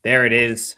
There it is.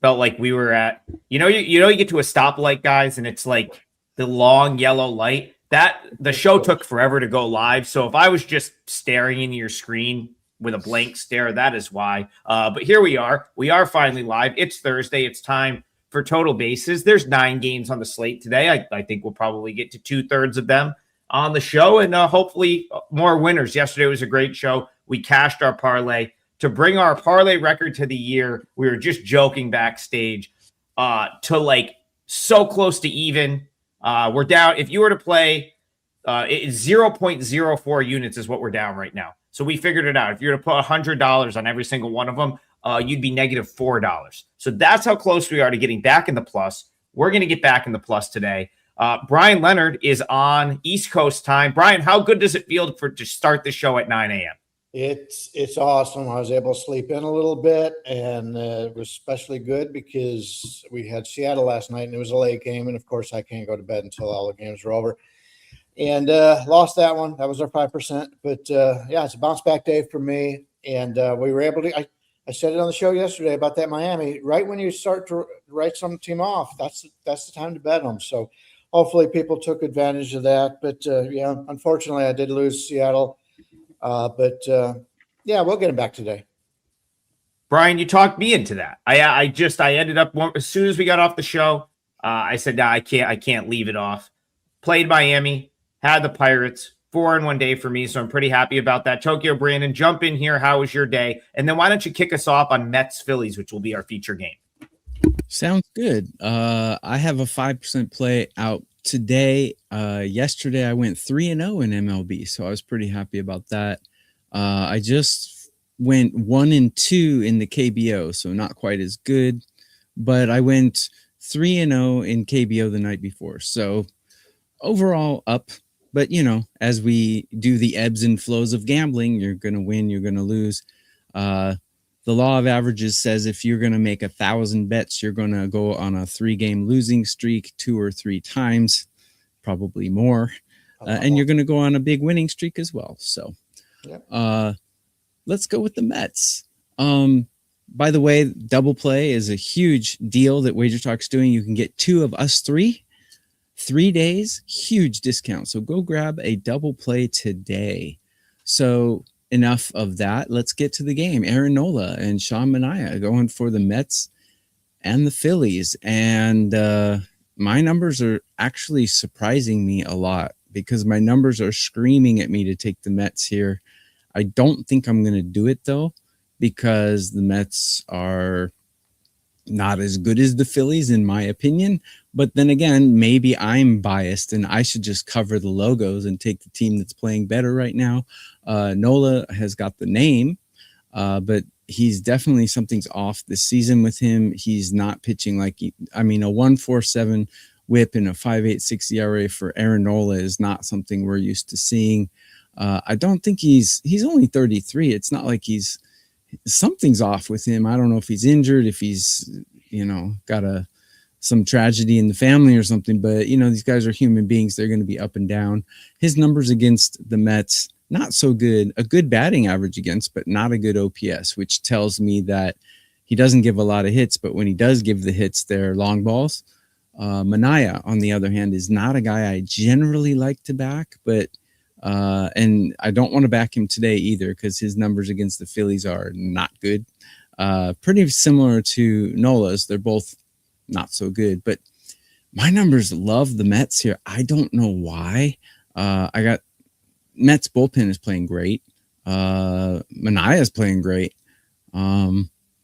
Felt like we were at, you get to a stoplight, guys, and it's like the long yellow light. That the show took forever to go live. So if I was just staring into your screen with a blank stare, that is why. But here we are. We are finally live. It's Thursday. It's time for Total Bases. There's 9 games on the slate today. I think we'll probably get to 2/3 of them on the show, and hopefully more winners. Yesterday was a great show. We cashed our parlay to bring our parlay record to the year. We were just joking backstage to like so close to even. We're down. If you were to play, it's 0.04 units is what we're down right now. So we figured it out. If you were to put $100 on every single one of them, you'd be negative $4. So that's how close we are to getting back in the plus. We're going to get back in the plus today. Bryan Leonard is on East Coast time. Bryan, how good does it feel to start the show at 9 a.m.? It's awesome. I was able to sleep in a little bit, and it was especially good because we had Seattle last night, and it was a late game. And, of course, I can't go to bed until all the games are over. And lost that one. That was our 5%. But, yeah, it's a bounce-back day for me. And we were able to I said it on the show yesterday about that Miami. Right when you start to write some team off, that's the time to bet them. So hopefully people took advantage of that. But, yeah, unfortunately, I did lose Seattle. But we'll get him back today. Bryan, you talked me into that. I ended up as soon as we got off the show. I said, I can't leave it off. Played Miami, had the Pirates, 4-1 day for me. So I'm pretty happy about that. Tokyo Brandon, jump in here. How was your day? And then why don't you kick us off on Mets Phillies, which will be our feature game. Sounds good. I have a 5% play out today. Yesterday I went 3-0 in MLB, so I was pretty happy about that. I just went 1-2 in the KBO, so not quite as good, but I went 3-0 in KBO the night before. So overall up, but as we do the ebbs and flows of gambling, you're going to win, you're going to lose. The law of averages says if you're going to make 1,000 bets, you're going to go on a 3-game losing streak 2 or 3 times, probably more. And you're going to go on a big winning streak as well. So let's go with the Mets. By the way, double play is a huge deal that WagerTalk's doing. You can get 2 of us 3 days, huge discount. So go grab a double play today. So enough of that. Let's get to the game. Aaron Nola and Sean Manaea going for the Mets and the Phillies. And my numbers are actually surprising me a lot because my numbers are screaming at me to take the Mets here. I don't think I'm going to do it, though, because the Mets are not as good as the Phillies, in my opinion. But then again, maybe I'm biased and I should just cover the logos and take the team that's playing better right now. Nola has got the name, but he's definitely something's off this season with him. He's not pitching like a 1.47 whip and a 5.86 ERA for Aaron Nola is not something we're used to seeing. I don't think he's only 33. It's not like something's off with him. I don't know if he's injured, if he's, got some tragedy in the family or something, but these guys are human beings. They're going to be up and down. His numbers against the Mets, not so good, a good batting average against, but not a good OPS, which tells me that he doesn't give a lot of hits, but when he does give the hits, they're long balls. Manaea, on the other hand, is not a guy I generally like to back, but and I don't want to back him today either because his numbers against the Phillies are not good. Pretty similar to Nola's. They're both not so good, but my numbers love the Mets here. I don't know why. I got Mets bullpen is playing great. Manaea is playing great.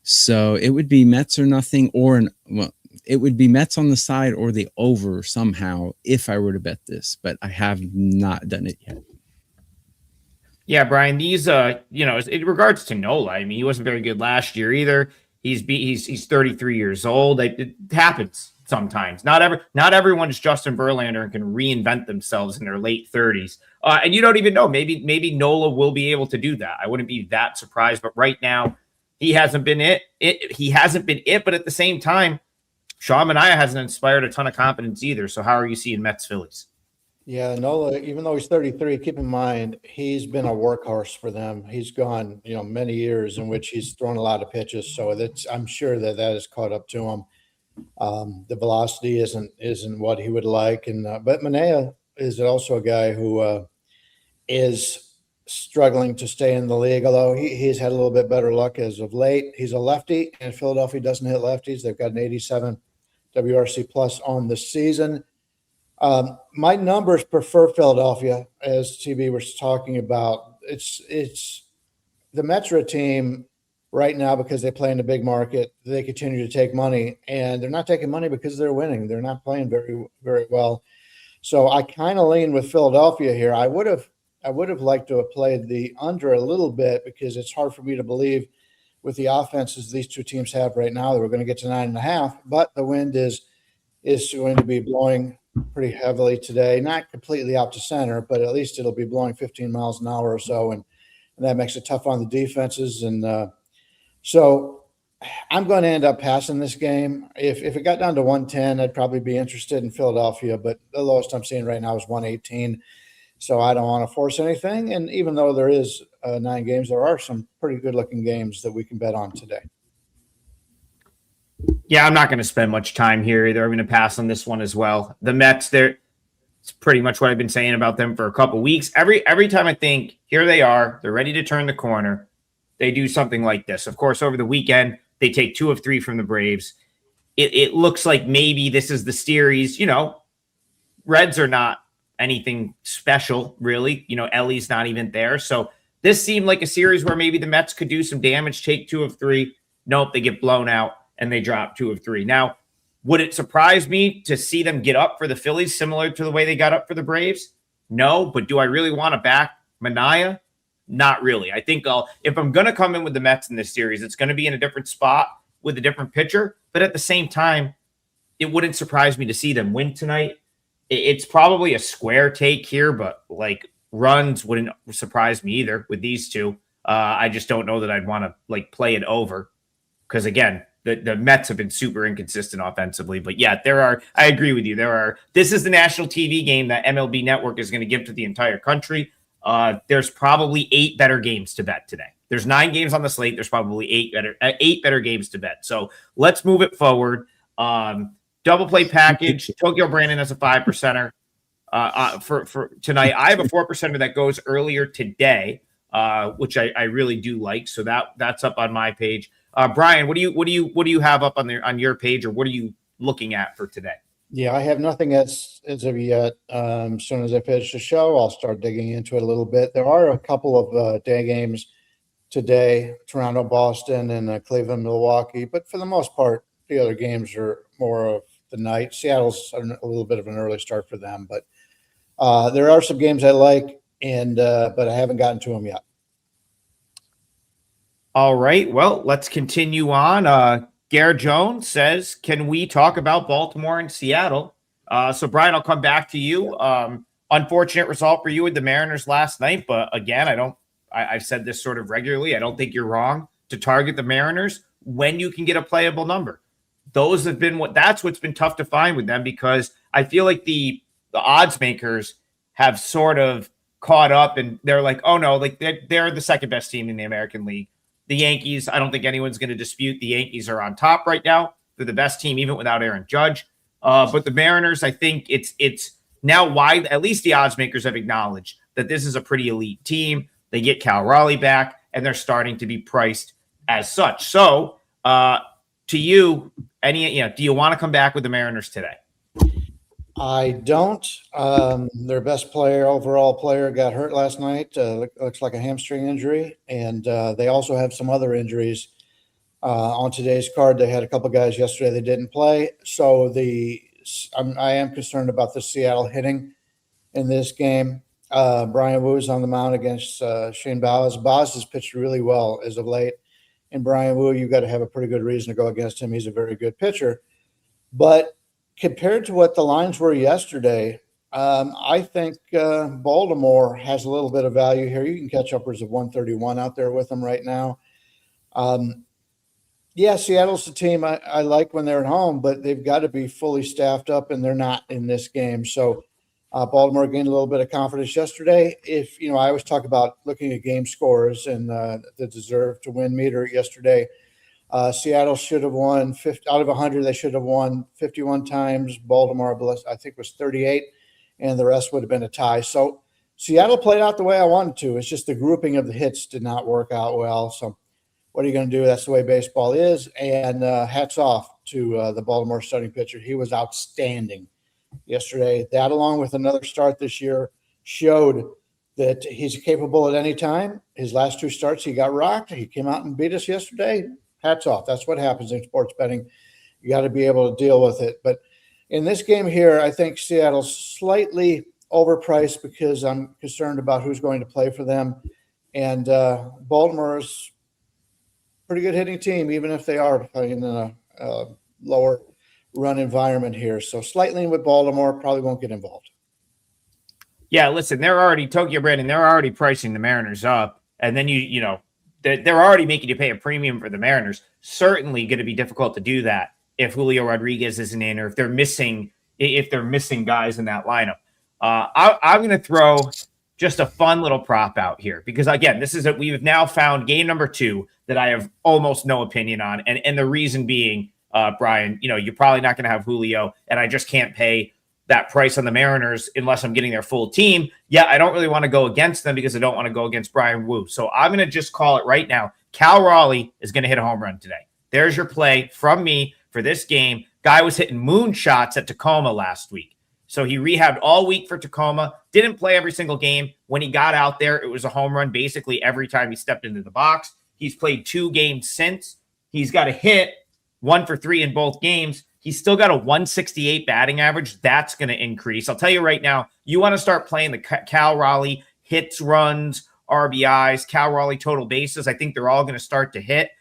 So it would be Mets or nothing, it would be Mets on the side or the over somehow if I were to bet this, but I have not done it yet. Yeah, Bryan, these, in regards to Nola, he wasn't very good last year either. He's 33 years old. It happens sometimes. Not everyone is Justin Verlander and can reinvent themselves in their late 30s. And you don't even know. Maybe Nola will be able to do that. I wouldn't be that surprised. But right now, he hasn't been it. He hasn't been it. But at the same time, Sean Manaea hasn't inspired a ton of confidence either. So how are you seeing Mets Phillies? Yeah, Nola, even though he's 33, keep in mind he's been a workhorse for them. He's gone, many years in which he's thrown a lot of pitches, so I'm sure that has caught up to him. The velocity isn't what he would like, and but Manea is also a guy who is struggling to stay in the league. Although he's had a little bit better luck as of late. He's a lefty, and Philadelphia doesn't hit lefties. They've got an 87 WRC plus on the season. My numbers prefer Philadelphia, as TB was talking about. It's the Metro team right now because they play in a big market. They continue to take money, and they're not taking money because they're winning. They're not playing very, very well. So I kind of lean with Philadelphia here. I would have liked to have played the under a little bit because it's hard for me to believe with the offenses these two teams have right now that we're going to get to 9.5. But the wind is going to be blowing pretty heavily today. Not completely out to center, but at least it'll be blowing 15 miles an hour or so, and that makes it tough on the defenses. And so I'm going to end up passing this game. If it got down to 110, I'd probably be interested in Philadelphia, but the lowest I'm seeing right now is 118. So I don't want to force anything. And even though there is 9 games, there are some pretty good-looking games that we can bet on today. Yeah, I'm not going to spend much time here either. I'm going to pass on this one as well. The Mets, it's pretty much what I've been saying about them for a couple weeks. Every time I think, here they are, they're ready to turn the corner, they do something like this. Of course, over the weekend, they take 2 of 3 from the Braves. It looks like maybe this is the series. Reds are not anything special, really. Ellie's not even there. So this seemed like a series where maybe the Mets could do some damage, take 2 of 3. Nope, they get blown out and they drop 2 of 3. Now, would it surprise me to see them get up for the Phillies similar to the way they got up for the Braves? No, but do I really want to back Manaea? Not really. I think if I'm going to come in with the Mets in this series, it's going to be in a different spot with a different pitcher. But at the same time, it wouldn't surprise me to see them win tonight. It's probably a square take here, but runs wouldn't surprise me either with these two. I just don't know that I'd want to play it over because again, the Mets have been super inconsistent offensively. But yeah, I agree with you. This is the national TV game that MLB Network is going to give to the entire country. There's probably 8 better games to bet today. There's 9 games on the slate. There's probably 8 better games to bet. So let's move it forward. Double play package. Tokyo Brandon as a 5%er for tonight. I have a 4%er that goes earlier today, which I really do like. So that's up on my page. Bryan, what do you have up on your page, or what are you looking at for today? Yeah, I have nothing as of yet. As soon as I finish the show, I'll start digging into it a little bit. There are a couple of day games today: Toronto, Boston, and Cleveland, Milwaukee. But for the most part, the other games are more of the night. Seattle's a little bit of an early start for them, but there are some games I like, and but I haven't gotten to them yet. All right. Well, let's continue on. Garrett Jones says, can we talk about Baltimore and Seattle? So, Bryan, I'll come back to you. Unfortunate result for you with the Mariners last night. But again, I've said this sort of regularly. I don't think you're wrong to target the Mariners when you can get a playable number. That's what's been tough to find with them, because I feel like the odds makers have sort of caught up and they're like, oh no, they're the second best team in the American League. The Yankees, I don't think anyone's going to dispute the Yankees are on top right now. They're the best team even without Aaron Judge. But the Mariners, I think it's now why at least the odds makers have acknowledged that this is a pretty elite team. They get Cal Raleigh back and they're starting to be priced as such. So to you, do you want to come back with the Mariners today? I don't. Their best overall player got hurt last night. Looks like a hamstring injury. And they also have some other injuries on today's card. They had a couple guys yesterday that didn't play. So I am concerned about the Seattle hitting in this game. Bryan Woo's on the mound against Shane Baz. Baz has pitched really well as of late. And Bryan Woo, you've got to have a pretty good reason to go against him. He's a very good pitcher. But compared to what the lines were yesterday, I think Baltimore has a little bit of value here. You can catch upwards of 131 out there with them right now. Seattle's the team I like when they're at home, but they've got to be fully staffed up, and they're not in this game. So Baltimore gained a little bit of confidence yesterday. I always talk about looking at game scores and the deserve to win meter yesterday. Seattle should have won 50 out of 100. They should have won 51 times. Baltimore, I think, was 38, and the rest would have been a tie. So Seattle played out the way I wanted to. It's just the grouping of the hits did not work out well. So what are you going to do? That's the way baseball is. And hats off to the Baltimore starting pitcher. He was outstanding yesterday. That, along with another start this year, showed that he's capable at any time. His last 2 starts, he got rocked. He came out and beat us yesterday. Hats off. That's what happens in sports betting. You got to be able to deal with it. But in this game here, I think Seattle's slightly overpriced because I'm concerned about who's going to play for them. And Baltimore's a pretty good hitting team, even if they are in a lower run environment here. So slightly with Baltimore, probably won't get involved. Yeah, listen, they're already they're already pricing the Mariners up. And then they're already making you pay a premium for the Mariners. Certainly going to be difficult to do that if Julio Rodriguez isn't in, or if they're missing guys in that lineup. I'm going to throw just a fun little prop out here because, again, we've now found game number 2 that I have almost no opinion on, and the reason being, Bryan, you're probably not going to have Julio, and I just can't pay that price on the Mariners unless I'm getting their full team. Yeah, I don't really want to go against them because I don't want to go against Bryan Wu. So I'm going to just call it right now. Cal Raleigh is going to hit a home run today. There's your play from me for this game. Guy was hitting moonshots at Tacoma last week. So he rehabbed all week for Tacoma, didn't play every single game. When he got out there, it was a home run basically every time he stepped into the box. He's played 2 games since. He's got a hit, 1 for 3 in both games. He's still got a 168 batting average. That's going to increase. I'll tell you right now, you want to start playing the Cal Raleigh hits, runs, RBIs, Cal Raleigh total bases. I think they're all going to start to hit.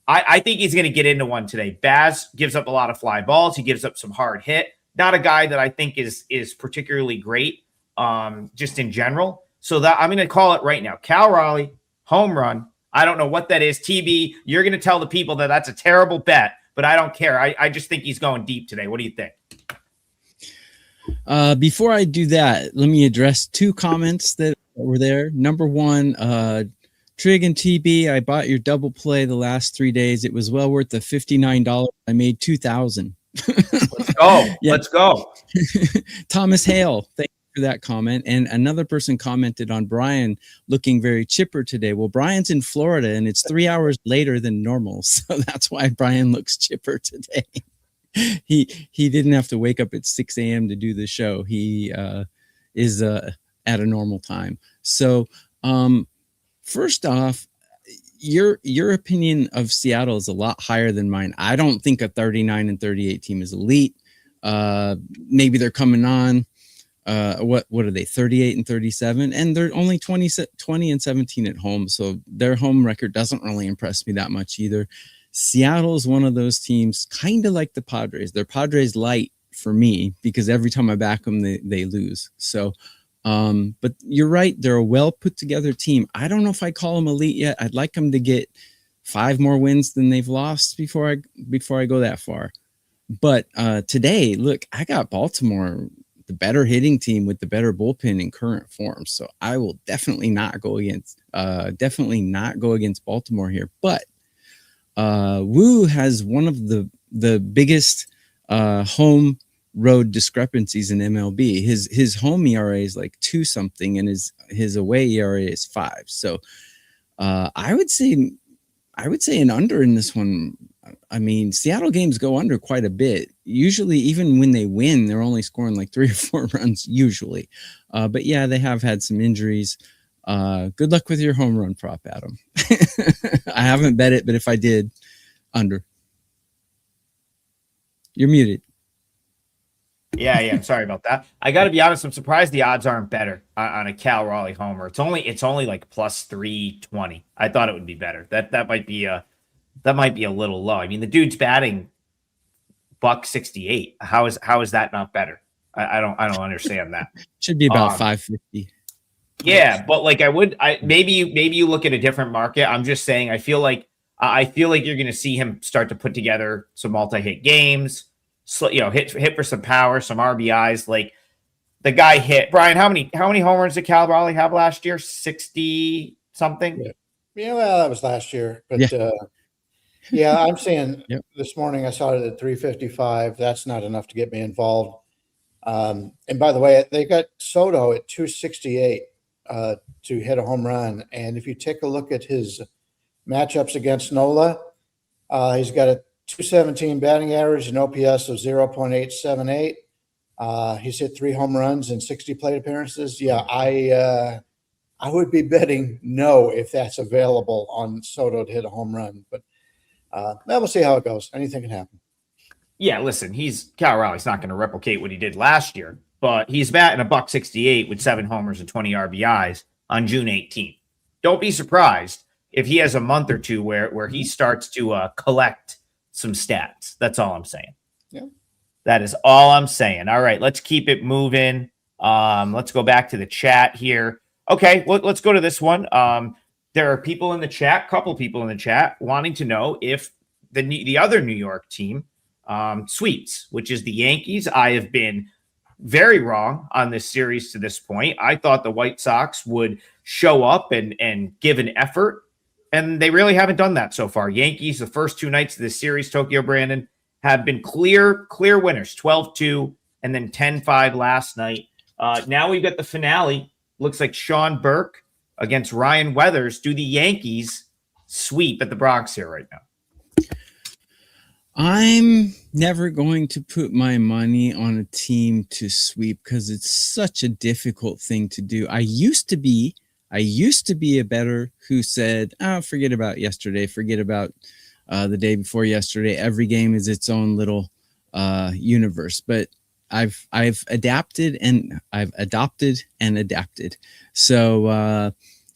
I think he's going to get into one today. Baz gives up a lot of fly balls. He gives up some hard hit. Not a guy that I think is particularly great just in general. So that I'm going to call it right now. Cal Raleigh, home run. I don't know what that is. TB, you're going to tell the people that that's a terrible bet, but I don't care. I just think he's going deep today. What do you think? Before I do that, let me address 2 comments that were there. Number 1, Trig and TB, I bought your double play the last 3 days. It was well worth the $59. I made $2,000. Let's go. Yeah. Let's go. Thomas Hale, thank you for that comment. And another person commented on Bryan looking very chipper today. Well, Bryan's in Florida and it's 3 hours later than normal. So that's why Bryan looks chipper today. He didn't have to wake up at 6 a.m. to do the show. He is at a normal time. So first off, your opinion of Seattle is a lot higher than mine. I don't think a 39 and 38 team is elite. Maybe they're coming on. What are they? 38 and 37, and they're only 20 and 17 at home. So their home record doesn't really impress me that much either. Seattle is one of those teams, kind of like the Padres. They're Padres light for me because every time I back them, they lose. So. But you're right. They're a well put together team. I don't know if I call them elite yet. I'd like them to get 5 more wins than they've lost before I go that far. But today, look, I got Baltimore, the better hitting team with the better bullpen in current form. So I will definitely not go against Baltimore here. But Wu has one of the biggest home road discrepancies in MLB. His home ERA is like 2 something and his away ERA is 5. So I would say an under in this one. I mean, Seattle games go under quite a bit. Usually, even when they win, they're only scoring like 3 or 4 runs usually. But yeah, they have had some injuries. Good luck with your home run prop, Adam. I haven't bet it, but if I did, under. You're muted. Yeah. I'm sorry about that. I got to be honest. I'm surprised the odds aren't better on a Cal Raleigh homer. It's only like plus 320. I thought it would be better. That might be a little low. I mean, the dude's batting $168. How is that not better? I don't understand that. Should be about 550. Yeah, but like maybe you look at a different market. I'm just saying I feel like you're going to see him start to put together some multi-hit games. So, hit for some power, some RBIs. Like the guy hit. Brian, how many home runs did Cal Raleigh have last year? 60 something. Yeah, well, that was last year, but I'm saying this morning I saw it at 355. That's not enough to get me involved. And by the way, they got Soto at 268 to hit a home run. And if you take a look at his matchups against Nola, he's got a 217 batting average and OPS of 0.878. He's hit 3 home runs in 60 plate appearances. Yeah, I would be betting no if that's available on Soto to hit a home run. But we'll see how it goes. Anything can happen. Yeah, listen, Cal Raleigh's not going to replicate what he did last year, but he's batting $168 with 7 homers and 20 RBIs on June 18th. Don't be surprised if he has a month or two where he starts to collect some stats. That's all I'm saying. Yeah. That is all I'm saying. All right, let's keep it moving. Let's go back to the chat here. Okay, let's go to this one. There are people in the chat, couple people in the chat, wanting to know if the other New York team sweeps, which is the Yankees. I have been very wrong on this series to this point. I thought the White Sox would show up and give an effort, and they really haven't done that so far. Yankees, the first 2 nights of this series, Tokyo Brandon, have been clear winners, 12-2 and then 10-5 last night. Now we've got the finale. Looks like Sean Burke against Ryan Weathers. Do the Yankees sweep at the Bronx here right now? I'm never going to put my money on a team to sweep because it's such a difficult thing to do. I used to be a bettor who said, forget about yesterday, forget about the day before yesterday. Every game is its own little universe. But I've adapted and I've adopted and adapted. So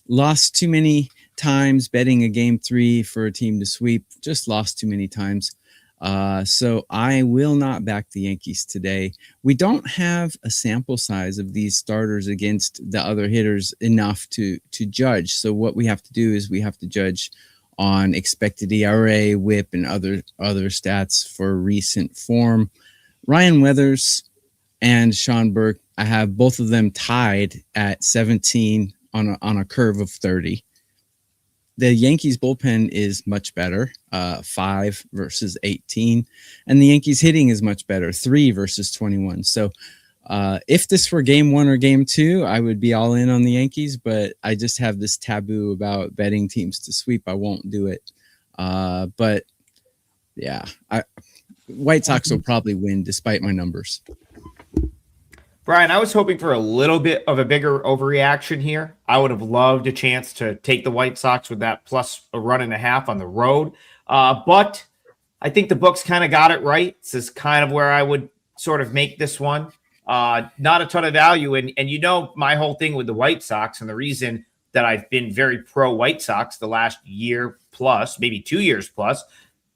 lost too many times betting a game 3 for a team to sweep. Just lost too many times. So I will not back the Yankees today. We don't have a sample size of these starters against the other hitters enough to judge. So what we have to do is we have to judge on expected ERA, WHIP, and other stats for recent form. Ryan Weathers and Sean Burke, I have both of them tied at 17 on a curve of 30. The Yankees bullpen is much better, 5 versus 18. And the Yankees hitting is much better, 3 versus 21. So if this were game 1 or game 2, I would be all in on the Yankees, but I just have this taboo about betting teams to sweep. I won't do it. But yeah, White Sox will probably win despite my numbers. Brian, I was hoping for a little bit of a bigger overreaction here. I would have loved a chance to take the White Sox with that plus a run and a half on the road. But I think the books kind of got it right. This is kind of where I would sort of make this one. Not a ton of value. And you know, my whole thing with the White Sox and the reason that I've been very pro White Sox the last year plus, maybe 2 years plus,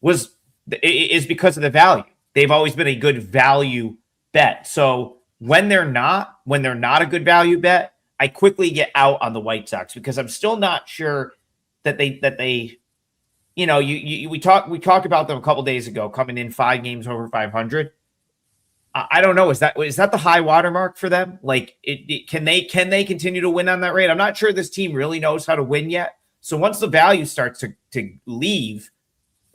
is because of the value. They've always been a good value bet. So when they're not a good value bet, I quickly get out on the White Sox because I'm still not sure that they you know, we talked about them a couple days ago coming in 5 games over 500. I don't know. Is that the high watermark for them? Like, can they continue to win on that rate? I'm not sure this team really knows how to win yet. So once the value starts to leave,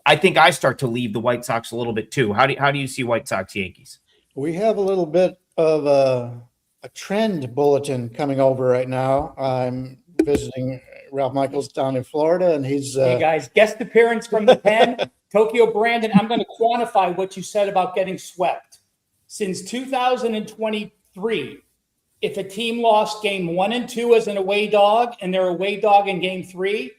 I think I start to leave the White Sox a little bit too. How do you see White Sox Yankees? We have a little bit of a trend bulletin coming over right now. I'm visiting Ralph Michaels down in Florida, and he's hey guys, guest appearance from the pen. Tokyo Brandon, I'm going to quantify what you said about getting swept. Since 2023, if a team lost game 1 and 2 as an away dog and they're away dog in game 3,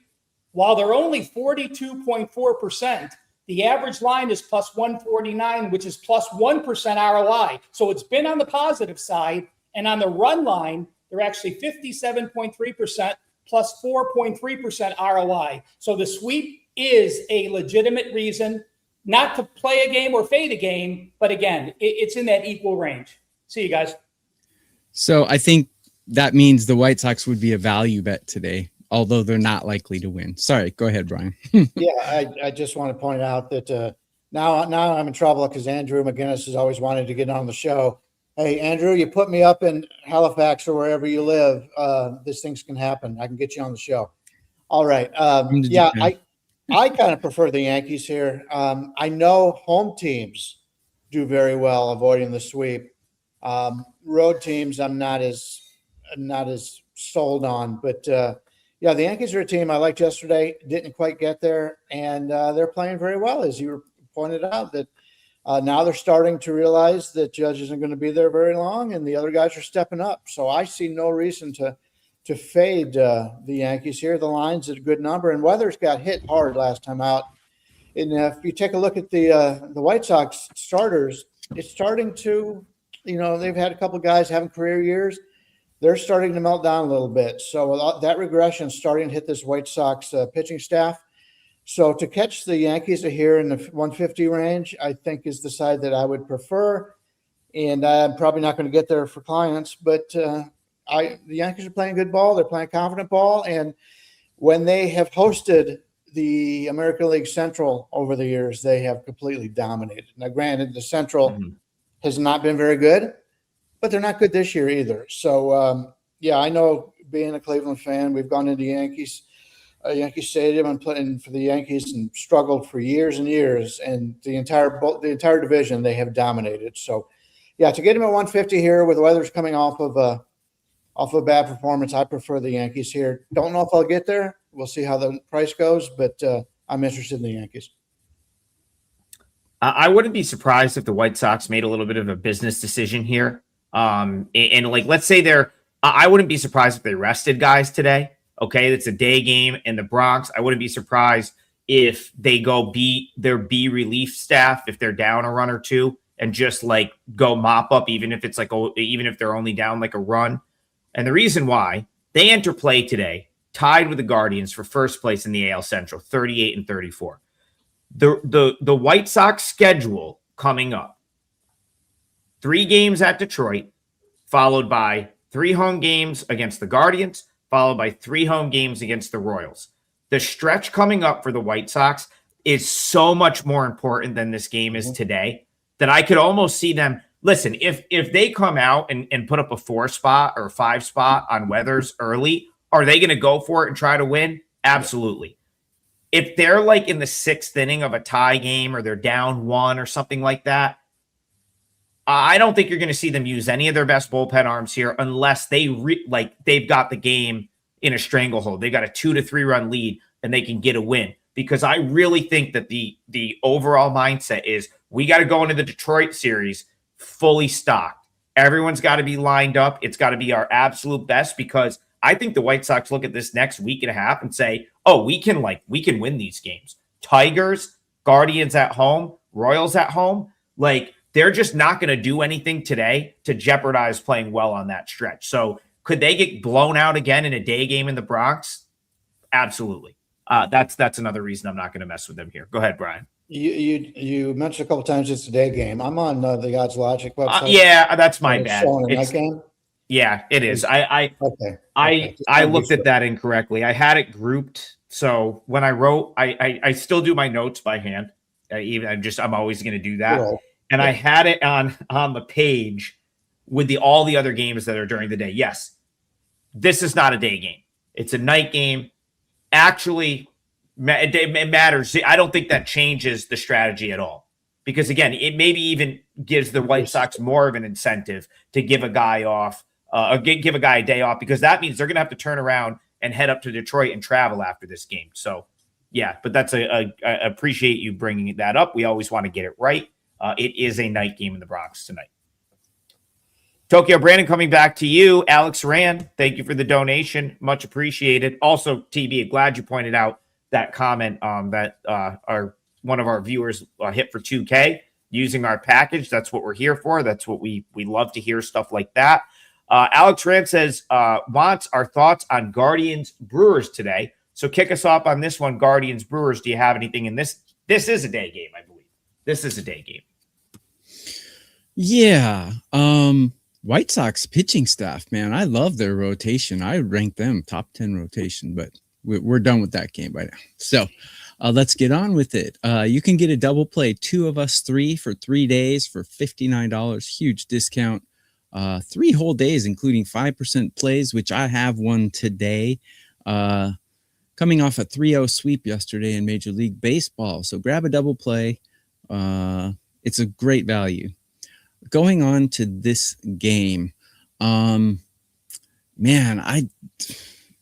while they're only 42.4%, the average line is plus 149, which is plus 1% ROI. So it's been on the positive side. And on the run line, they're actually 57.3% plus 4.3% ROI. So the sweep is a legitimate reason not to play a game or fade a game. But again, it's in that equal range. See you guys. So I think that means the White Sox would be a value bet today, although they're not likely to win. Sorry, go ahead, Brian. Yeah, I just want to point out that now I'm in trouble because Andrew McGinnis has always wanted to get on the show. Hey, Andrew, you put me up in Halifax or wherever you live. These things can happen. I can get you on the show. All right. Yeah, I kind of prefer the Yankees here. I know home teams do very well avoiding the sweep. Road teams, I'm not as sold on, but yeah, the Yankees are a team I liked yesterday. Didn't quite get there, and they're playing very well, as you pointed out. That now they're starting to realize that Judge isn't going to be there very long, and the other guys are stepping up. So I see no reason to fade the Yankees here. The line's at a good number, and Weathers got hit hard last time out. And if you take a look at the White Sox starters, it's starting to, they've had a couple of guys having career years. They're starting to melt down a little bit. So that regression is starting to hit this White Sox pitching staff. So to catch the Yankees here in the 150 range, I think is the side that I would prefer. And I'm probably not going to get there for clients, but the Yankees are playing good ball. They're playing confident ball. And when they have hosted the American League Central over the years, they have completely dominated. Now, granted, the Central has not been very good, but they're not good this year either. So, yeah, I know, being a Cleveland fan, we've gone into Yankee Stadium and playing for the Yankees and struggled for years and years, and the entire division they have dominated. So, yeah, to get him at 150 here with Weathers coming off of a bad performance, I prefer the Yankees here. Don't know if I'll get there. We'll see how the price goes, but I'm interested in the Yankees. I wouldn't be surprised if the White Sox made a little bit of a business decision here. And like, let's say I wouldn't be surprised if they rested guys today. Okay, it's a day game in the Bronx. I wouldn't be surprised if they go their B relief staff if they're down a run or two and just like go mop up, even if they're only down like a run. And the reason why they enter play today tied with the Guardians for first place in the AL Central, 38 and 34. The White Sox schedule coming up: 3 games at Detroit, followed by 3 home games against the Guardians, followed by 3 home games against the Royals. The stretch coming up for the White Sox is so much more important than this game is today that I could almost see them. Listen, if they come out and put up a 4 spot or 5 spot on Weathers early, are they going to go for it and try to win? Absolutely. If they're like in the 6th inning of a tie game or they're down 1 or something like that, I don't think you're going to see them use any of their best bullpen arms here unless they've got the game in a stranglehold. They got a 2 to 3 run lead and they can get a win, because I really think that the overall mindset is we got to go into the Detroit series fully stocked. Everyone's got to be lined up. It's got to be our absolute best, because I think the White Sox look at this next week and a half and say, oh, we can win these games. Tigers, Guardians at home, Royals at home. Like, they're just not going to do anything today to jeopardize playing well on that stretch. So could they get blown out again in a day game in the Bronx? Absolutely. That's another reason I'm not going to mess with them here. Go ahead, Brian. You mentioned a couple times it's a day game. I'm on the Odds Logic website. Yeah, that's my bad. Night game? Yeah, it is. I looked at that incorrectly. I had it grouped. So when I wrote, I still do my notes by hand. I'm always going to do that. Cool. And I had it on the page with all the other games that are during the day. Yes, this is not a day game. It's a night game. Actually, it matters. I don't think that changes the strategy at all. Because, again, it maybe even gives the White Sox more of an incentive to give a guy off, or give a guy a day off, because that means they're going to have to turn around and head up to Detroit and travel after this game. So, yeah, but I appreciate you bringing that up. We always want to get it right. It is a night game in the Bronx tonight. Tokyo Brandon, coming back to you. Alex Rand, thank you for the donation. Much appreciated. Also, TB, glad you pointed out that comment that one of our viewers hit for 2K using our package. That's what we're here for. That's what we love to hear, stuff like that. Alex Rand says, wants our thoughts on Guardians Brewers today. So kick us off on this one. Guardians Brewers, do you have anything in this? This is a day game, I believe. This is a day game. Yeah. White Sox pitching staff, man, I love their rotation. I rank them top 10 rotation, but we're done with that game by now. So let's get on with it. You can get a double play, 2 of us 3 for 3 days for $59. Huge discount. 3 whole days, including 5% plays, which I have one today. Coming off a 3-0 sweep yesterday in Major League Baseball. So grab a double play. It's a great value. Going on to this game. Man,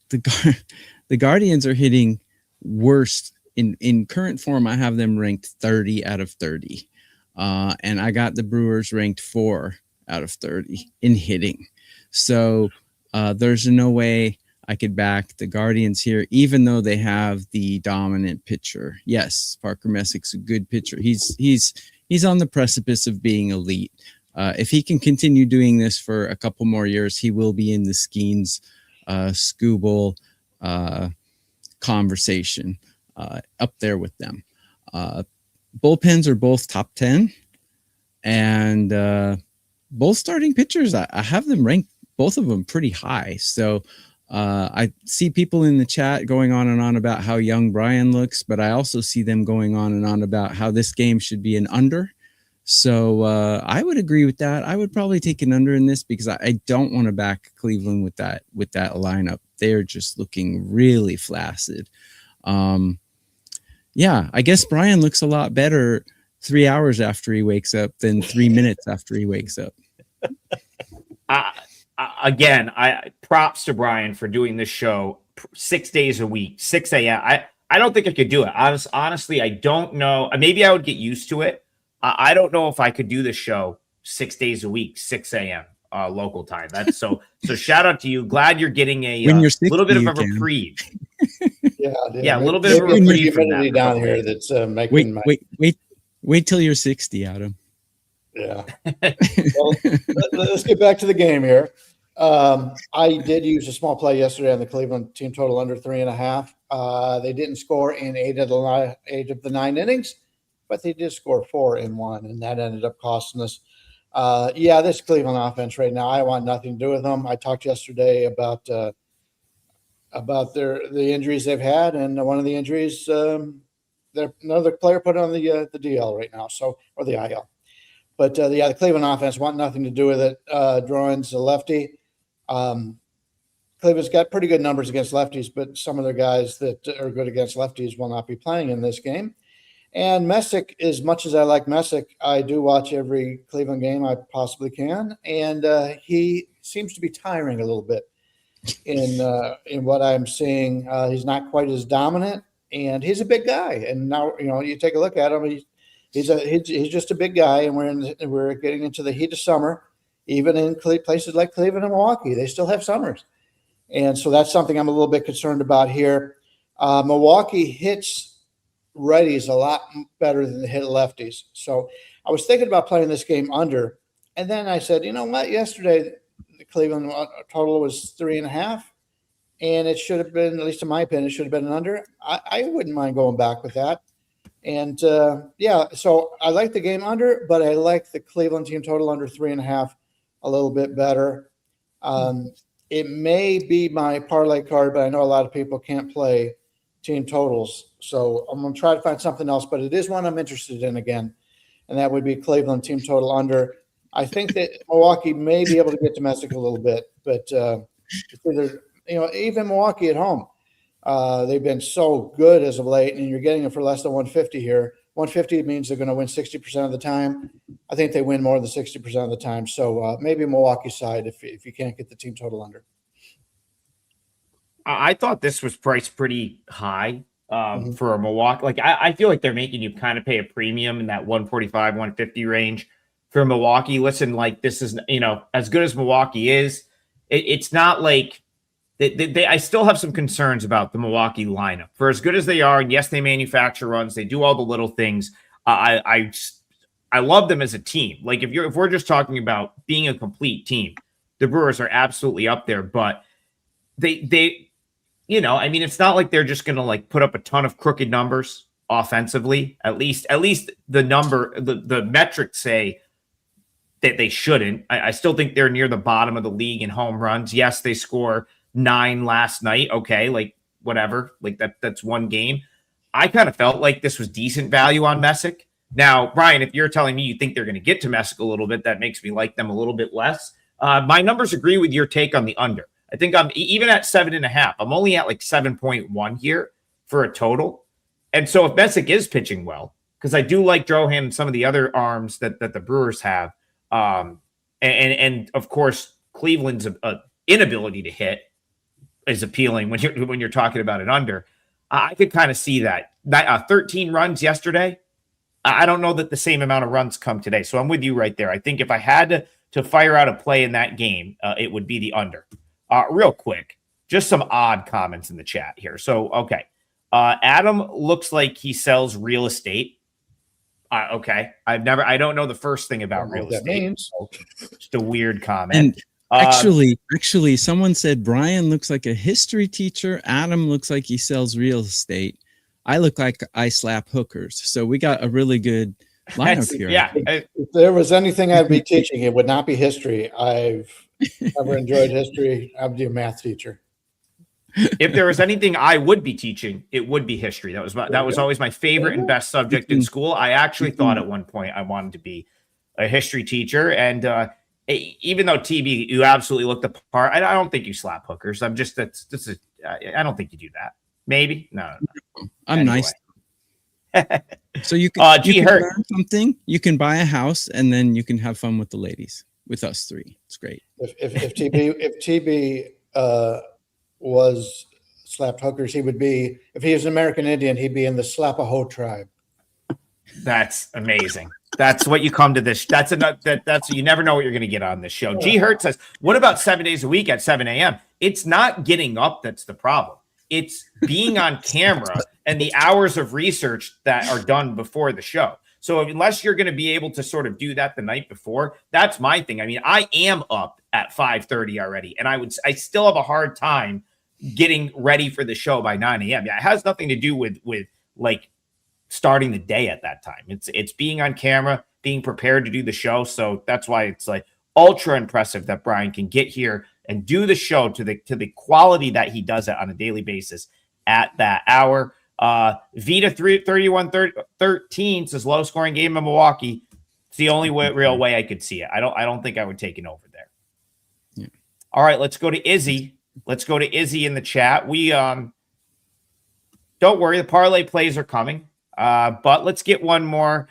the Guardians are hitting worst. In current form, I have them ranked 30 out of 30. And I got the Brewers ranked 4 out of 30 in hitting. So there's no way I could back the Guardians here, even though they have the dominant pitcher. Yes, Parker Messick's a good pitcher. He's on the precipice of being elite. If he can continue doing this for a couple more years, he will be in the Skeens, Skubal conversation up there with them. Bullpens are both top 10, and both starting pitchers, I have them ranked, both of them, pretty high. So I see people in the chat going on and on about how young Bryan looks, but I also see them going on and on about how this game should be an under. So I would agree with that. I would probably take an under in this because I don't want to back Cleveland with that lineup. They're just looking really flaccid. Yeah, I guess Bryan looks a lot better 3 hours after he wakes up than 3 minutes after he wakes up. Again, props to Bryan for doing this show 6 days a week, 6 a.m. I don't think I could do it. Honestly, I don't know. Maybe I would get used to it. I don't know if I could do this show 6 days a week, 6 a.m. Local time. That's so shout out to you. Glad you're getting a little bit of a reprieve. Yeah, a little bit of a reprieve from that down here that's making wait till you're 60, Adam. Yeah. Well, let's get back to the game here. I did use a small play yesterday on the Cleveland team total under 3.5. They didn't score in 8 of the 9 innings, but they did score 4 in 1, and that ended up costing us. This Cleveland offense right now, I want nothing to do with them. I talked yesterday about the injuries they've had, and one of the injuries, another player put on the DL right now, or the IL. But the Cleveland offense want nothing to do with it. Drawing's a lefty. Cleveland's got pretty good numbers against lefties, but some of their guys that are good against lefties will not be playing in this game. And Messick, as much as I like Messick, I do watch every Cleveland game I possibly can, and he seems to be tiring a little bit in what I'm seeing. He's not quite as dominant, and he's a big guy. And now you take a look at him; he's just a big guy, and we're getting into the heat of summer. Even in places like Cleveland and Milwaukee, they still have summers, and so that's something I'm a little bit concerned about here. Milwaukee hits righties a lot better than they hit lefties. So I was thinking about playing this game under, and then I said, you know what? Yesterday, the Cleveland total was 3.5, and it should have been, at least in my opinion, it should have been an under. I wouldn't mind going back with that. And so I like the game under, but I like the Cleveland team total under 3.5 a little bit better. It may be my parlay card, but I know a lot of people can't play team totals. So I'm going to try to find something else, but it is one I'm interested in again, and that would be Cleveland team total under. I think that Milwaukee may be able to get domestic a little bit, but even Milwaukee at home, they've been so good as of late, and you're getting them for less than 150 here. 150 means they're going to win 60% of the time. I think they win more than 60% of the time. So maybe Milwaukee side if you can't get the team total under. I thought this was priced pretty high for a Milwaukee. Like I feel like they're making you kind of pay a premium in that 145, 150 range for Milwaukee. Listen, like this is, as good as Milwaukee is, it's not like I still have some concerns about the Milwaukee lineup. For as good as they are, and yes, they manufacture runs, they do all the little things. I love them as a team. Like if we're just talking about being a complete team, the Brewers are absolutely up there, but they it's not like they're just going to like put up a ton of crooked numbers offensively. At least the metrics say that they shouldn't. I still think they're near the bottom of the league in home runs. Yes, they score 9 last night. Okay, like whatever. Like that's one game. I kind of felt like this was decent value on Messick. Now, Bryan, if you're telling me you think they're going to get to Messick a little bit, that makes me like them a little bit less. My numbers agree with your take on the under. I think I'm even at 7.5. I'm only at like 7.1 here for a total. And so if Messick is pitching well, because I do like Drohan and some of the other arms that the Brewers have, and of course Cleveland's inability to hit is appealing when you're talking about an under. I could kind of see that. 13 runs yesterday. I don't know that the same amount of runs come today. So I'm with you right there. I think if I had to fire out a play in that game, it would be the under. Real quick, just some odd comments in the chat here. So, okay. Adam looks like he sells real estate. Okay. I don't know the first thing about real estate. Just a weird comment. And actually, someone said Bryan looks like a history teacher. Adam looks like he sells real estate. I look like I slap hookers. So we got a really good lineup here. Yeah. If there was anything I'd be teaching, it would not be history. I've never enjoyed history. I'd be a math teacher. If there was anything I would be teaching, it would be history. That was always my favorite and best subject in school. I actually thought at one point I wanted to be a history teacher. And even though TB, you absolutely look the part, I don't think you slap hookers. I don't think you do that. Maybe no. I'm anyway. Nice. So you can Hurt. learn something. You can buy a house, and then you can have fun with the ladies. With us three, it's great. If TB was slapped hookers, he would be. If he was an American Indian, he'd be in the Slapaho tribe. That's amazing. That's what you come to this. That's you never know what you're going to get on this show. G Hurt says, "What about 7 days a week at 7 a.m.? It's not getting up that's the problem. It's being on camera and the hours of research that are done before the show. So unless you're going to be able to sort of do that the night before, that's my thing. I mean, I am up at 5:30 already, and I still have a hard time getting ready for the show by 9 a.m. Yeah, it has nothing to do with like starting the day at that time. It's being on camera, being prepared to do the show. So that's why it's like ultra impressive that Bryan can get here and do the show to the quality that he does it on a daily basis at that hour. Vita 3113 says low scoring game in Milwaukee. It's the only real way I could see it. I don't think I would take an over there. Yeah. All right, let's go to Izzy. Let's go to Izzy in the chat. We don't worry, the parlay plays are coming. But let's get one more.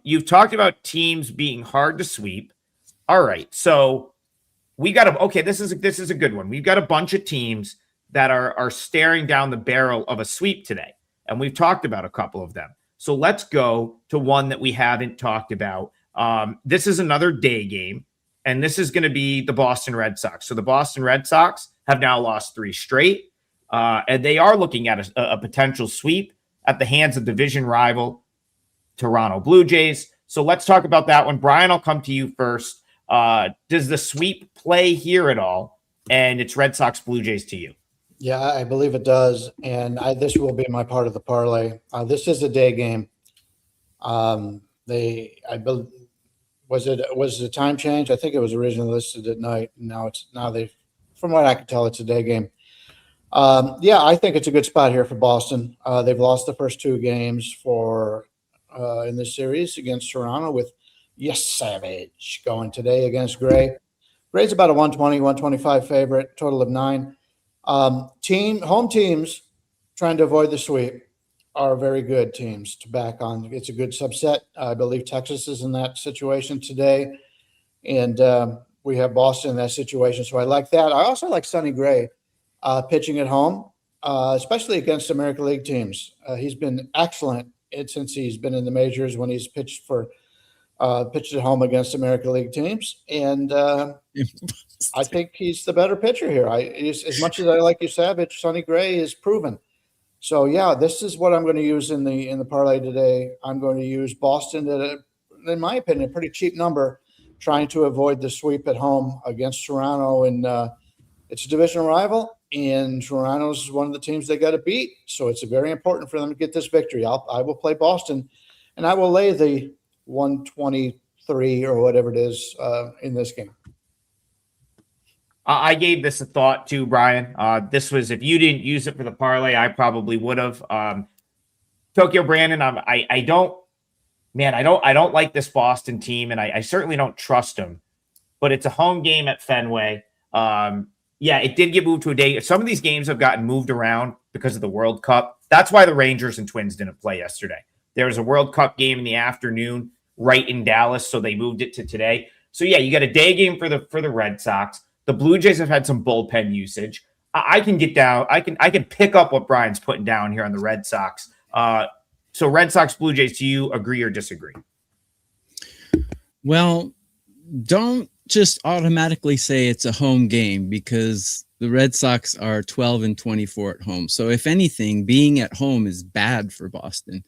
You've talked about teams being hard to sweep. All right, so we got this is a good one. We've got a bunch of teams that are staring down the barrel of a sweep today, and we've talked about a couple of them. So let's go to one that we haven't talked about. This is another day game, and this is going to be the Boston Red Sox. So the Boston Red Sox have now lost 3 straight, and they are looking at a potential sweep at the hands of division rival Toronto Blue Jays. So let's talk about that one. Bryan, I'll come to you first. Does the sweep play here at all? And it's Red Sox Blue Jays to you. Yeah, I believe it does, and this will be my part of the parlay. This is a day game. Was it a time change? I think it was originally listed at night. From what I can tell, it's a day game. I think it's a good spot here for Boston. They've lost the first 2 games in this series against Toronto with Savage going today against Gray. Gray's about a 120, 125 favorite, total of 9. Home teams trying to avoid the sweep are very good teams to back on. It's a good subset. I believe Texas is in that situation today, and we have Boston in that situation. So I like that. I also like Sonny Gray pitching at home, especially against American League teams. He's been excellent since he's been in the majors when he's pitched at home against American League teams, and I think he's the better pitcher here. As much as I like you, Savage, Sonny Gray is proven. So yeah, this is what I'm going to use in the parlay today. I'm going to use Boston at in my opinion, a pretty cheap number, trying to avoid the sweep at home against Toronto, and it's a division rival, and Toronto's one of the teams they got to beat. So it's very important for them to get this victory. I will play Boston, and I will lay the 123 or whatever it is in this game. I gave this a thought too, Bryan. This was, if you didn't use it for the parlay, I probably would have. Tokyo Brandon, I don't like this Boston team, and I certainly don't trust them but it's a home game at Fenway. Yeah, it did get moved to a day. Some of these games have gotten moved around because of the World Cup. That's why the Rangers and Twins didn't play yesterday. There was a World Cup game in the afternoon right in Dallas, so they moved it to today. So yeah, you got a day game for the Red Sox. The Blue Jays have had some bullpen usage. I can get down. I can pick up what Brian's putting down here on the Red Sox. So Red Sox, Blue Jays, do you agree or disagree? Well, don't just automatically say it's a home game because the Red Sox are 12-24 at home. So if anything, being at home is bad for Boston.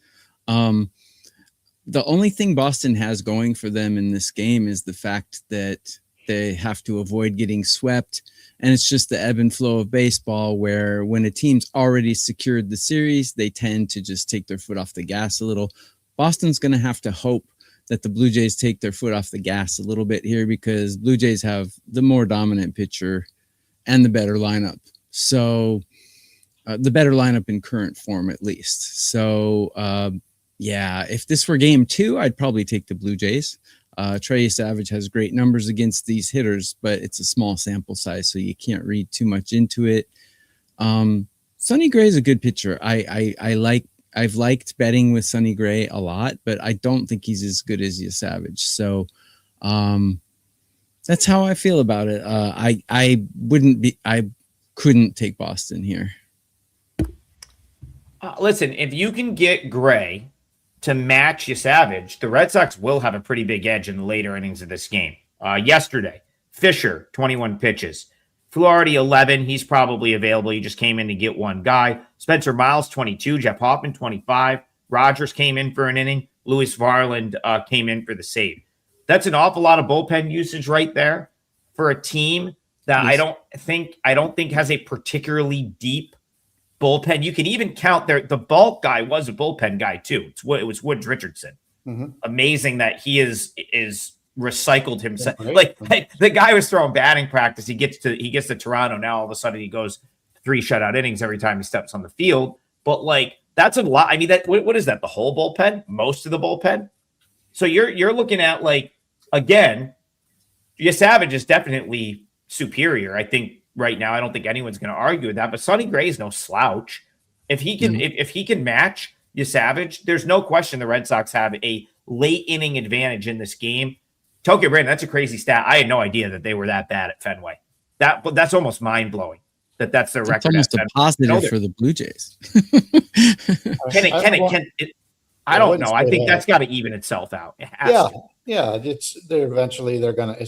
The only thing Boston has going for them in this game is the fact that they have to avoid getting swept. And it's just the ebb and flow of baseball where when a team's already secured the series, they tend to just take their foot off the gas a little. Boston's going to have to hope that the Blue Jays take their foot off the gas a little bit here because Blue Jays have the more dominant pitcher and the better lineup. So the better lineup in current form, at least. So yeah, if this were game 2, I'd probably take the Blue Jays. Trey Savage has great numbers against these hitters, but it's a small sample size, so you can't read too much into it. Sonny Gray is a good pitcher. I've liked betting with Sonny Gray a lot, but I don't think he's as good as Savage. So that's how I feel about it. I couldn't take Boston here. Listen, if you can get Gray to match Savage, the Red Sox will have a pretty big edge in the later innings of this game. Yesterday, Fisher, 21 pitches. Flaherty, 11. He's probably available. He just came in to get one guy. Spencer Miles, 22. Jeff Hoffman, 25. Rogers came in for an inning. Louis Varland came in for the save. That's an awful lot of bullpen usage right there for a team that yes. I don't think has a particularly deep bullpen. You can even count the bulk guy was a bullpen guy too. It was Woods Richardson. Mm-hmm. Amazing that he is recycled himself. Like the guy was throwing batting practice. He gets to Toronto. Now all of a sudden he goes 3 shutout innings every time he steps on the field. But like that's a lot. I mean, what is that? The whole bullpen? Most of the bullpen? So you're looking at like again, Savage is definitely superior. I think right now I don't think anyone's going to argue with that. But Sonny Gray is no slouch. If he can if he can match Savage, there's no question the Red Sox have a late inning advantage in this game. Tokyo Brandon, that's a crazy stat. I had no idea that they were that bad at Fenway. That's almost mind blowing. That's their record. It's almost a positive for the Blue Jays. I don't know. I think that's got to even itself out. Yeah. It's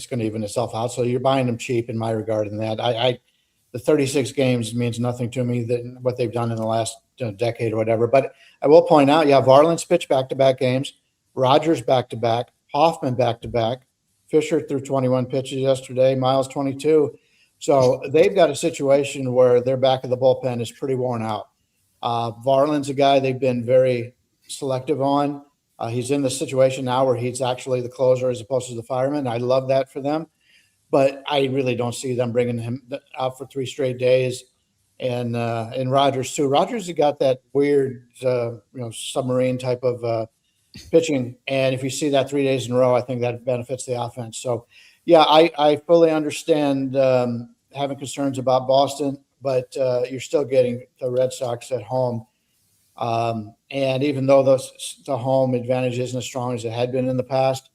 gonna even itself out. So you're buying them cheap in my regard. In that, the 36 games means nothing to me. That what they've done in the last decade or whatever. But I will point out, Varland's pitched back-to-back games, Rogers back-to-back, Hoffman back-to-back. Fisher threw 21 pitches yesterday, Miles 22. So they've got a situation where their back of the bullpen is pretty worn out. Varland's a guy they've been very selective on. He's in the situation now where he's actually the closer as opposed to the fireman. I love that for them. But I really don't see them bringing him out for 3 straight days. And Rogers, too. Rogers has got that weird, submarine type of pitching, and if you see that 3 days in a row, I think that benefits the offense. So, yeah, I fully understand having concerns about Boston, but you're still getting the Red Sox at home. And even though the home advantage isn't as strong as it had been in the past,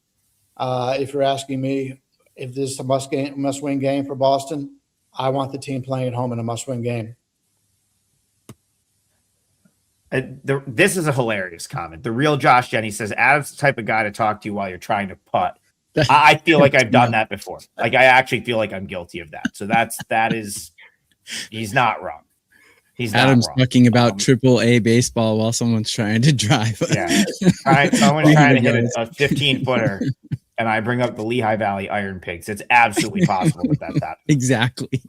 if you're asking me if this is a must-win game for Boston, I want the team playing at home in a must-win game. This is a hilarious comment. The real Josh Jenny says, Adam's the type of guy to talk to you while you're trying to putt. I feel like I've done that before. Like I actually feel like I'm guilty of that. So he's not wrong. Adam's talking about AAA baseball while someone's trying to drive. Yeah. Someone's trying to hit a 15-footer and I bring up the Lehigh Valley Iron Pigs. It's absolutely possible that that's happening. Exactly.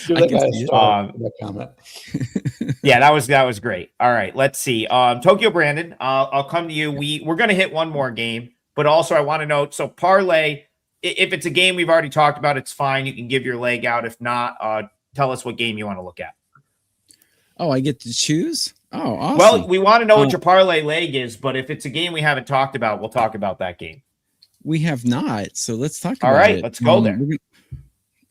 That comment. Yeah, that was great. All right, let's see. Tokyo Brandon, I'll come to you. We're going to hit one more game, but also I want to know, so parlay, if it's a game we've already talked about, it's fine. You can give your leg out. If not, tell us what game you want to look at. Oh, I get to choose? Oh, awesome. Well, we want to know what your parlay leg is, but if it's a game we haven't talked about, we'll talk about that game. We have not. So let's talk about All right, it. let's go there.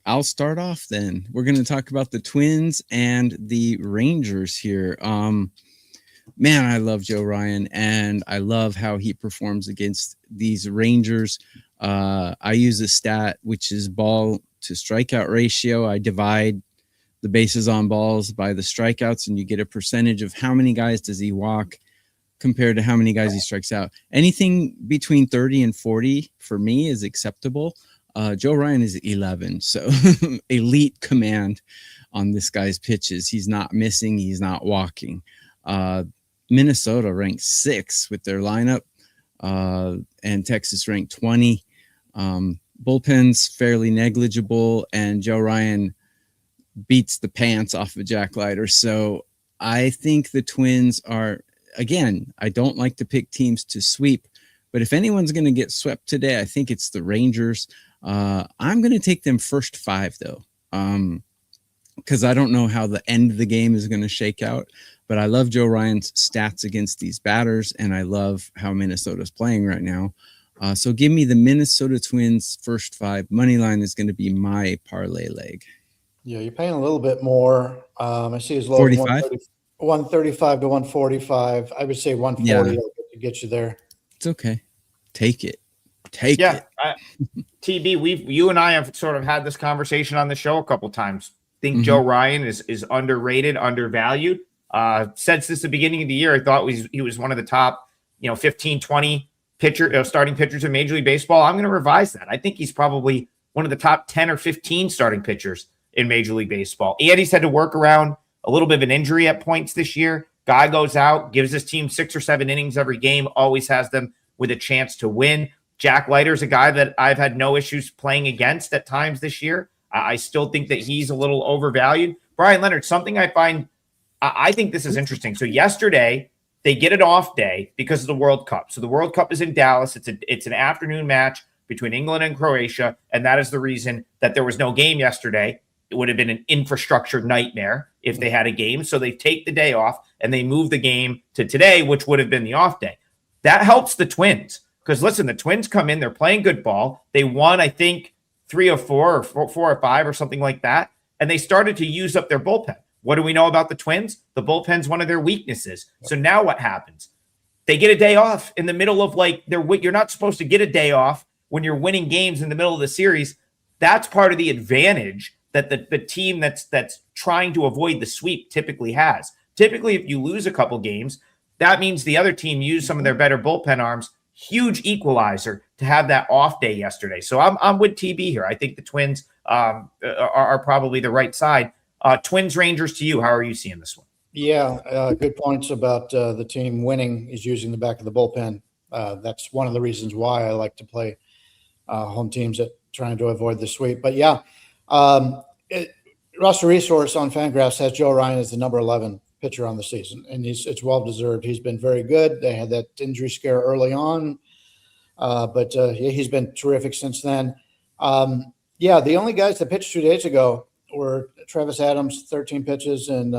I'll start off then. We're going to talk about the Twins and the Rangers here. Man, I love Joe Ryan, and I love how he performs against these Rangers. I use a stat, which is ball to strikeout ratio. I divide the bases on balls by the strikeouts, and you get a percentage of how many guys does he walk compared to how many guys he strikes out. Anything between 30 and 40 for me is acceptable. Joe Ryan is 11, so elite command on this guy's pitches. He's not missing. He's not walking. Minnesota ranked 6 with their lineup, and Texas ranked 20. Bullpen's fairly negligible, and Joe Ryan beats the pants off of Jack Leiter. So I think the Twins are, again, I don't like to pick teams to sweep, but if anyone's going to get swept today, I think it's the Rangers. I'm going to take them first 5 though. Because I don't know how the end of the game is going to shake out, but I love Joe Ryan's stats against these batters, and I love how Minnesota's playing right now. So give me the Minnesota Twins first 5. Money line is going to be my parlay leg. Yeah, you're paying a little bit more. I see as low 45? as 135 to 145. I would say 140 to get you there. It's okay. Take it. Take it. TB, you and I have sort of had this conversation on the show a couple times. Think Joe Ryan is underrated, undervalued. Since the beginning of the year, I thought he was one of the top, 15, 20 starting pitchers in Major League Baseball. I'm going to revise that. I think he's probably one of the top 10 or 15 starting pitchers in Major League Baseball. And he's had to work around a little bit of an injury at points this year. Guy goes out, gives his team 6 or 7 innings every game, always has them with a chance to win. Jack Leiter's a guy that I've had no issues playing against at times this year. I still think that he's a little overvalued. Bryan Leonard, something I think this is interesting. So yesterday, they get an off day because of the World Cup. So the World Cup is in Dallas. It's an afternoon match between England and Croatia, and that is the reason that there was no game yesterday. It would have been an infrastructure nightmare if they had a game. So they take the day off, and they move the game to today, which would have been the off day. That helps the Twins because, listen, the Twins come in. They're playing good ball. They won, I think, 3 or 4 or 4 or 5 or something like that, and they started to use up their bullpen. What do we know about the Twins? The bullpen's one of their weaknesses. So now what happens? They get a day off in the middle of you're not supposed to get a day off when you're winning games in the middle of the series. That's part of the advantage that the team that's trying to avoid the sweep typically has. Typically, if you lose a couple games, that means the other team used some of their better bullpen arms. Huge equalizer to have that off day yesterday. So I'm with TB here. I think the Twins are probably the right side. Twins Rangers to you. How are you seeing this one? Yeah, good points about the team winning is using the back of the bullpen. That's one of the reasons why I like to play home teams that trying to avoid the sweep. But yeah, Roster Resource on Fangraphs has Joe Ryan as the number 11 pitcher on the season, and it's well deserved. He's been very good. They had that injury scare early on, but he's been terrific since then. The only guys that pitched 2 days ago were Travis Adams, 13 pitches, and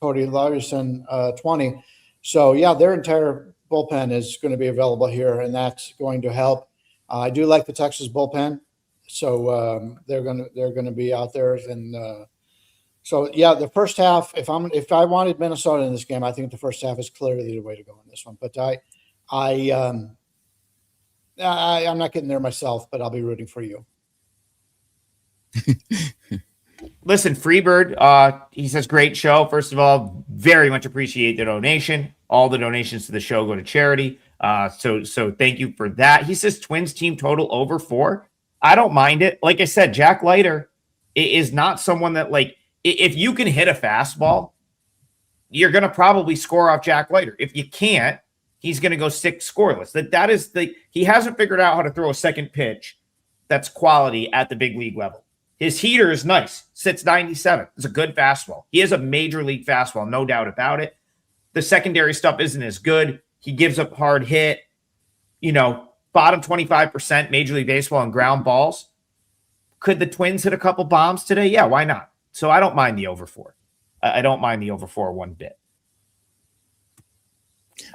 Cody Larson, 20. So yeah, their entire bullpen is going to be available here, and that's going to help. I do like the Texas bullpen, so they're going to be out there, and so yeah, the first half. If I wanted Minnesota in this game, I think the first half is clearly the way to go in this one. But I'm not getting there myself, but I'll be rooting for you. Listen, Freebird, he says, great show. First of all, very much appreciate the donation. All the donations to the show go to charity. So thank you for that. He says Twins team total over 4. I don't mind it. Like I said, Jack Leiter is not someone that, if you can hit a fastball, you're going to probably score off Jack Leiter. If you can't, he's going to go 6 scoreless. He hasn't figured out how to throw a second pitch that's quality at the big league level. His heater is nice, sits 97. It's a good fastball. He has a major league fastball, no doubt about it. The secondary stuff isn't as good. He gives up hard hit, bottom 25% Major League Baseball on ground balls. Could the Twins hit a couple bombs today? Yeah, why not? So I don't mind the over 4. I don't mind the over 4 one bit.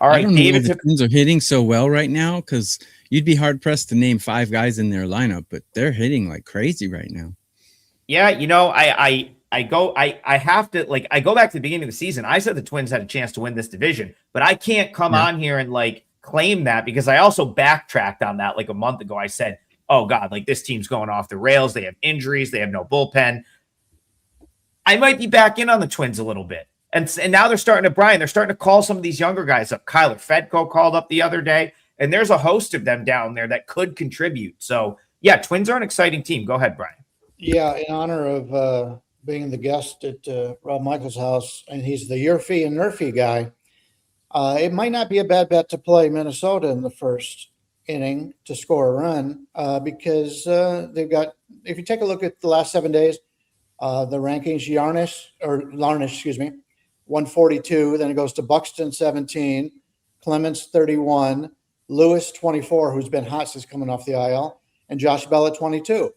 All I right, don't know why David. the Twins are hitting so well right now, because you'd be hard pressed to name 5 guys in their lineup, but they're hitting like crazy right now. Yeah, I go back to the beginning of the season. I said the Twins had a chance to win this division, but I can't come on here and like claim that, because I also backtracked on that like a month ago. I said, oh God, like this team's going off the rails. They have injuries. They have no bullpen. I might be back in on the Twins a little bit. And now they're starting to call some of these younger guys up. Kyler Fedko called up the other day, and there's a host of them down there that could contribute. So yeah, Twins are an exciting team. Go ahead, Bryan. Yeah, in honor of being the guest at Rob Michael's house, and he's the Yerfie and Nerfie guy, it might not be a bad bet to play Minnesota in the first inning to score a run, because they've got, if you take a look at the last 7 days, the rankings, Larnish, 142, then it goes to Buxton 17, Clemens 31, Lewis 24, who's been hot since coming off the IL, and Josh Bell at 22.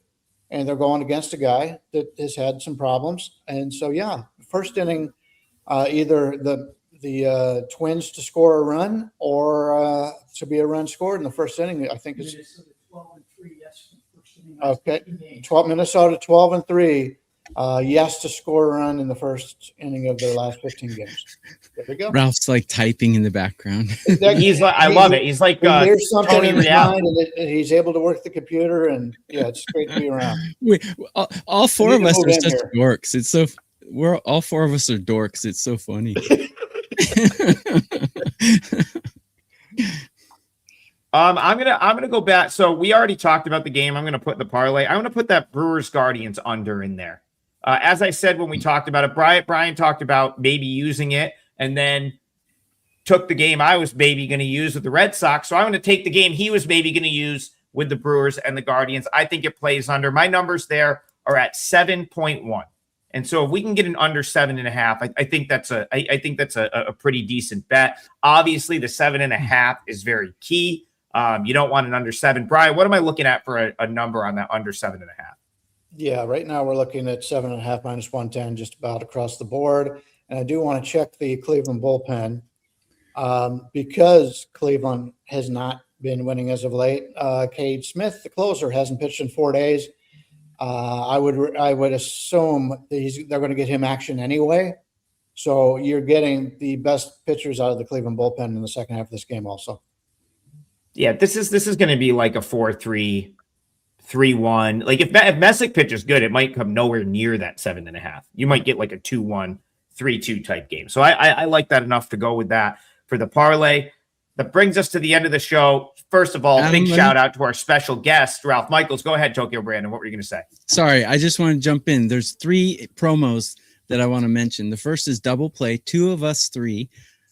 And they're going against a guy that has had some problems. And so, yeah, first inning, either the Twins to score a run or to be a run scored in the first inning, I think is okay. Minnesota 12-3. Yes to score a run in the first inning of their last 15 games. There we go. Ralph's like typing in the background. He's like, I love it. He's like there's something Tony in his Real. mind, and he's able to work the computer, and yeah, it's great to be around. All 4 of us are such here. dorks. It's so we're all 4 of us are dorks. It's so funny. I'm gonna go back. So we already talked about the game. I'm gonna put the parlay. I'm gonna put that Brewers Guardians under in there. As I said when we talked about it, Bryan talked about maybe using it, and then took the game I was maybe going to use with the Red Sox. So I'm going to take the game he was maybe going to use with the Brewers and the Guardians. I think it plays under. My numbers there are at 7.1. And so if we can get an under 7.5, I think that's a pretty decent bet. Obviously, the 7.5 is very key. You don't want an under 7. Bryan, what am I looking at for a number on that under 7.5? Yeah, right now we're looking at 7.5 minus 110 just about across the board. And I do want to check the Cleveland bullpen because Cleveland has not been winning as of late. Cade Smith, the closer, hasn't pitched in 4 days. I would assume that they're going to get him action anyway. So you're getting the best pitchers out of the Cleveland bullpen in the second half of this game also. Yeah, this is going to be like a 4-3, 3-1. Like if Messick pitches good, it might come nowhere near that 7.5. You might get like a 2-1, 3-2 type game. So I like that enough to go with that for the parlay. That brings us to the end of the show. First of all, big shout out to our special guest, Ralph Michaels. Go ahead, Tokyo Brandon. What were you going to say? Sorry, I just want to jump in. There's 3 promos that I want to mention. The first is double play, 2 of us 3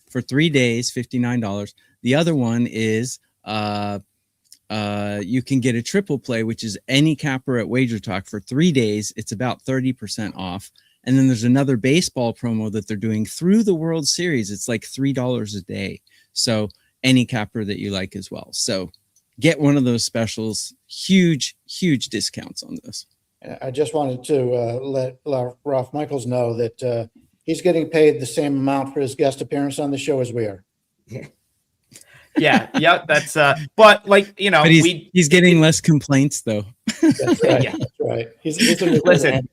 for 3 days, $59. The other one is you can get a triple play, which is any capper at WagerTalk for 3 days. It's about 30% off. And then there's another baseball promo that they're doing through the World Series. It's like $3 a day. So any capper that you like as well. So get one of those specials. Huge, huge discounts on this. I just wanted to let Ralph Michaels know that he's getting paid the same amount for his guest appearance on the show as we are. Yeah, that's but like, you know, but he's getting less complaints though. That's right. Yeah. That's right. He's listen.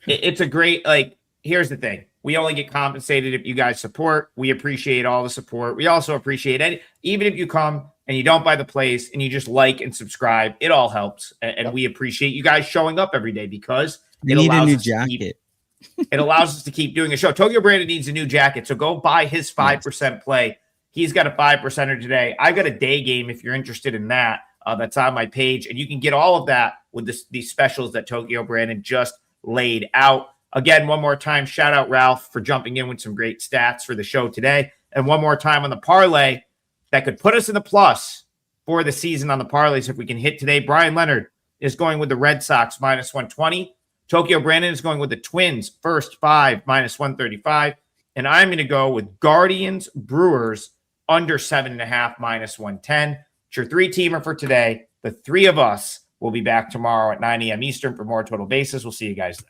It's a great, like, here's the thing. We only get compensated if you guys support. We appreciate all the support. We also appreciate it. Even if you come and you don't buy the place and you just like and subscribe, it all helps. And we appreciate you guys showing up every day because it allows a new jacket. It allows us to keep doing a show. Tokyo Brandon needs a new jacket. So go buy his 5% play. He's got a 5%er today. I've got a day game if you're interested in that. That's on my page. And you can get all of that with these specials that Tokyo Brandon just laid out. Again, one more time, shout out Ralph for jumping in with some great stats for the show today. And one more time on the parlay that could put us in the plus for the season on the parlays if we can hit today. Bryan Leonard is going with the Red Sox minus 120. Tokyo Brandon is going with the Twins first 5 minus 135. And I'm going to go with Guardians Brewers under 7.5 minus 110. It's your 3-teamer for today. The 3 of us will be back tomorrow at 9 a.m. Eastern for more Total Bases. We'll see you guys then.